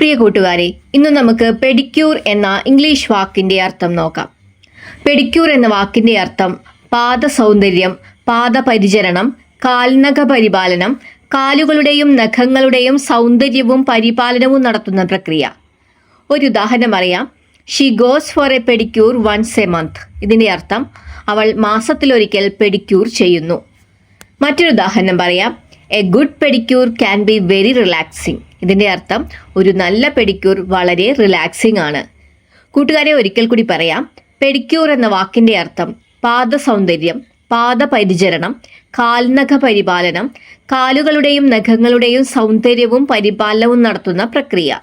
പ്രിയ കൂട്ടുകാരെ, ഇന്ന് നമുക്ക് പെഡിക്യൂർ എന്ന ഇംഗ്ലീഷ് വാക്കിന്റെ അർത്ഥം നോക്കാം. പെഡിക്യൂർ എന്ന വാക്കിന്റെ അർത്ഥം പാദ സൗന്ദര്യം, പാദപരിചരണം, കാൽനഖ പരിപാലനം, കാലുകളുടെയും നഖങ്ങളുടെയും സൗന്ദര്യവും പരിപാലനവും നടത്തുന്ന പ്രക്രിയ. ഒരു ഉദാഹരണം അറിയാം. She goes for a pedicure once a month. ഇതിന്റെ അർത്ഥം അവൾ മാസത്തിലൊരിക്കൽ പെഡിക്യൂർ ചെയ്യുന്നു. മറ്റൊരു ഉദാഹരണം പറയാം. A good pedicure can be very relaxing. ഇതിന്റെ അർത്ഥം ഒരു നല്ല പെഡിക്യൂർ വളരെ റിലാക്സിങ് ആണ്. കൂട്ടുകാരെ, ഒരിക്കൽ കൂടി പറയാം. പെഡിക്യൂർ എന്ന വാക്കിന്റെ അർത്ഥം പാദ സൗന്ദര്യം, പാദപരിചരണം, കാൽനഖ പരിപാലനം, കാലുകളുടെയും നഖങ്ങളുടെയും സൗന്ദര്യവും പരിപാലനവും നടത്തുന്ന പ്രക്രിയ.